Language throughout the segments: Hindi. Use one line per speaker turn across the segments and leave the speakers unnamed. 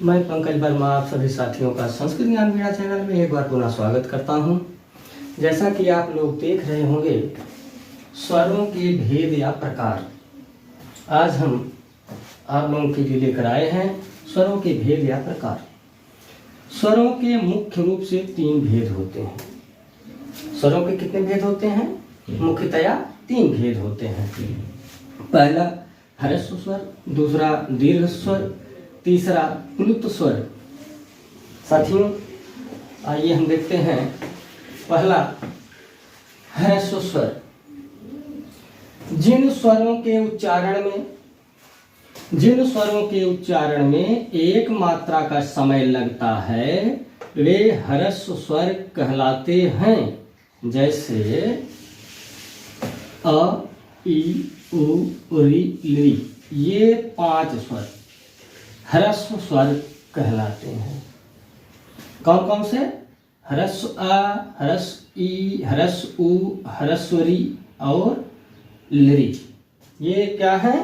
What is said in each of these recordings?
मैं पंकज वर्मा आप सभी साथियों का संस्कृत ज्ञान मीडिया चैनल में एक बार पुनः स्वागत करता हूं। जैसा कि आप लोग देख रहे होंगे, स्वरों के भेद या प्रकार आज हम आप लोगों के लिए लेकर आए हैं। स्वरों के भेद या प्रकार। स्वरों के मुख्य रूप से 3 भेद होते हैं। स्वरों के कितने भेद होते हैं? मुख्यतया 3 भेद होते हैं। पहला ह्रस्व स्वर, दूसरा दीर्घ स्वर, तीसरा प्लुत स्वर। साथियों, आइए हम देखते हैं। पहला ह्रस्व स्वर। जिन स्वरों के उच्चारण में एक मात्रा का समय लगता है वे ह्रस्व स्वर कहलाते हैं। जैसे अ, ई, उ, री, ली, ये 5 स्वर ह्रस्व स्वर कहलाते हैं। कौन कौन से? ह्रस्व अ, ह्रस्व ई, ह्रस्व उ, ह्रस्व री और लरी। ये क्या है?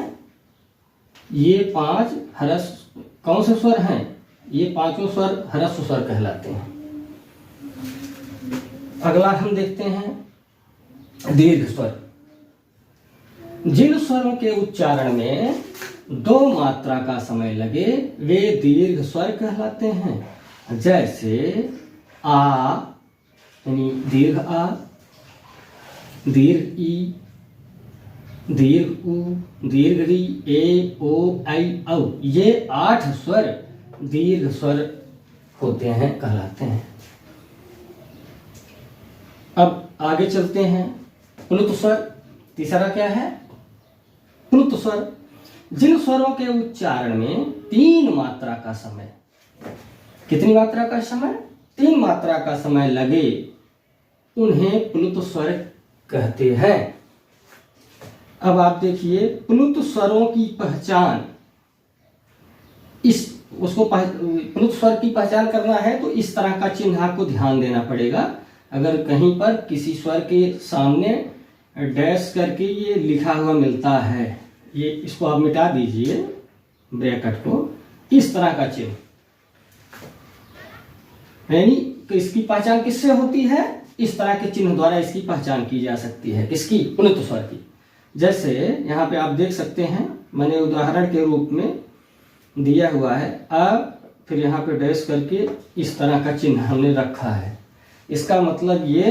ये 5 ह्रस्व कौन से स्वर हैं? ये 5 स्वर ह्रस्व स्वर कहलाते हैं। अगला हम देखते हैं दीर्घ स्वर। जिन स्वरों के उच्चारण में 2 मात्रा का समय लगे वे दीर्घ स्वर कहलाते हैं। जैसे आ यानी दीर्घ आ, दीर्घ ई, दीर्घ उ, दीर्घ री, ए, ओ, आई, औ। ये 8 स्वर दीर्घ स्वर होते हैं, कहलाते हैं। अब आगे चलते हैं। प्लुत स्वर। तीसरा क्या है? प्लुत स्वर। जिन स्वरों के उच्चारण में 3 मात्रा का समय, कितनी मात्रा का समय? 3 मात्रा का समय लगे उन्हें प्लुत स्वर कहते हैं। अब आप देखिए, प्लुत स्वरों की पहचान, प्लुत स्वर की पहचान करना है तो इस तरह का चिन्ह आपको ध्यान देना पड़ेगा। अगर कहीं पर किसी स्वर के सामने डैश करके ये लिखा हुआ मिलता है, ये इसको आप मिटा दीजिए, ब्रैकेट को, इस तरह का चिन्ह, यानी इसकी पहचान किससे होती है? इस तरह के चिन्ह द्वारा इसकी पहचान की जा सकती है। किसकी? प्लुत स्वर की। जैसे यहाँ पे आप देख सकते हैं, मैंने उदाहरण के रूप में दिया हुआ है अ, फिर यहाँ पे डैश करके इस तरह का चिन्ह हमने रखा है। इसका मतलब ये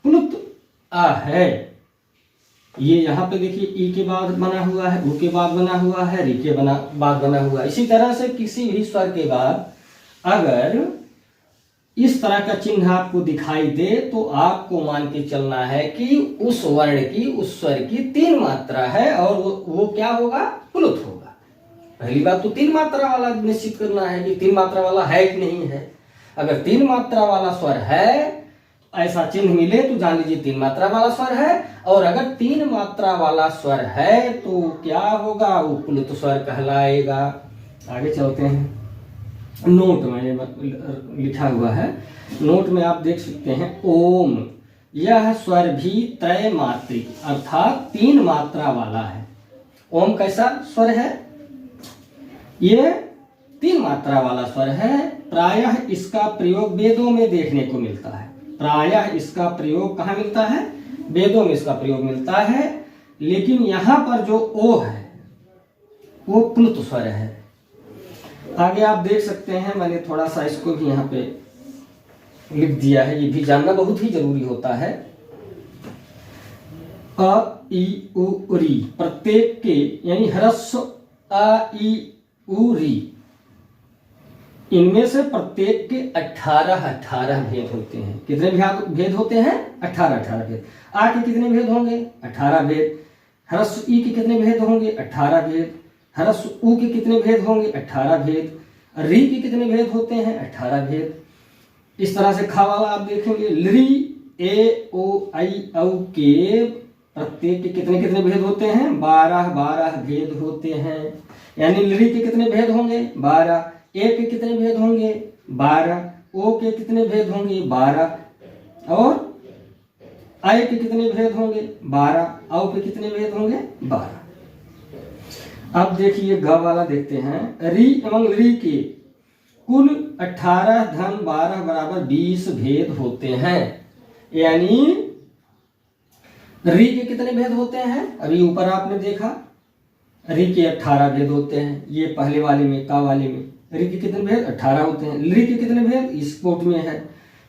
प्लुत आ है। ये यहाँ पे देखिए ई के बाद बना हुआ है, उ के बाद बना हुआ है, री के बाद बना हुआ है। इसी तरह से किसी भी स्वर के बाद अगर इस तरह का चिन्ह आपको दिखाई दे तो आपको मान के चलना है कि उस वर्ण की, उस स्वर की 3 मात्रा है और वो क्या होगा? प्लुत होगा। पहली बात तो 3 मात्रा वाला निश्चित करना है कि 3 मात्रा वाला है कि नहीं है। अगर 3 मात्रा वाला स्वर है, ऐसा चिन्ह मिले तो जान लीजिए 3 मात्रा वाला स्वर है। और अगर 3 मात्रा वाला स्वर है तो क्या होगा? वो प्लुत स्वर कहलाएगा। आगे चलते हैं। नोट मैंने लिखा हुआ है, नोट में आप देख सकते हैं ओम। यह स्वर भी त्रैमात्रिक अर्थात 3 मात्रा वाला है। ओम कैसा स्वर है? ये 3 मात्रा वाला स्वर है। प्रायः इसका प्रयोग वेदों में देखने को मिलता है। प्रायः इसका प्रयोग कहाँ मिलता है? वेदों में इसका प्रयोग मिलता है। लेकिन यहाँ पर जो ओ है वो प्लुत स्वर है। आगे आप देख सकते हैं, मैंने थोड़ा सा इसको भी यहाँ पे लिख दिया है, ये भी जानना बहुत ही जरूरी होता है। अ, ई, उ, री, प्रत्येक के यानी ह्रस्व अ, ई, उ, री, इनमें से प्रत्येक के 18 भेद होते हैं। कितने भेद होते हैं? 18 भेद। आ के कितने भेद होंगे? 18 भेद। ह्रस्व ई के कितने भेद होंगे? 18 भेद। ह्रस्व उ के कितने भेद होंगे? 18 भेद। री के कितने भेद होते हैं? 18 भेद। इस तरह से खा वाला आप देखेंगे, लरी, ए, ओ, आई, औ के प्रत्येक के कितने कितने भेद होते हैं? 12 भेद होते हैं। यानी लरी के कितने भेद होंगे? 12। ए के कितने भेद होंगे? 12। ओ के कितने भेद होंगे? 12। और आय के कितने भेद होंगे? 12। औ के कितने भेद होंगे? 12। अब देखिए ग वाला देखते हैं। री एवं री के कुल 18 धन 12 बराबर 20 भेद होते हैं। यानी री के कितने भेद होते हैं? अभी ऊपर आपने देखा री के 18 भेद होते हैं। ये पहले वाले में का वाले में री के कितने भेद? 18 होते हैं। री के कितने भेद? इस कोट में है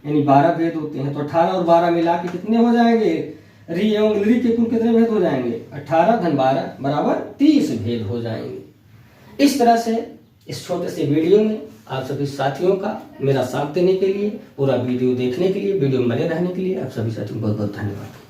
यानी 12 भेद होते हैं। तो 18 और 12 मिला के कितने हो जाएंगे? री एवं ली के कुल कितने भेद हो जाएंगे? 18 धन 12 बराबर 30 भेद हो जाएंगे। इस तरह से इस छोटे से वीडियो में आप सभी साथियों का मेरा साथ देने के लिए, पूरा वीडियो देखने के लिए, वीडियो में बने रहने के लिए आप सभी साथियों को बहुत बहुत धन्यवाद।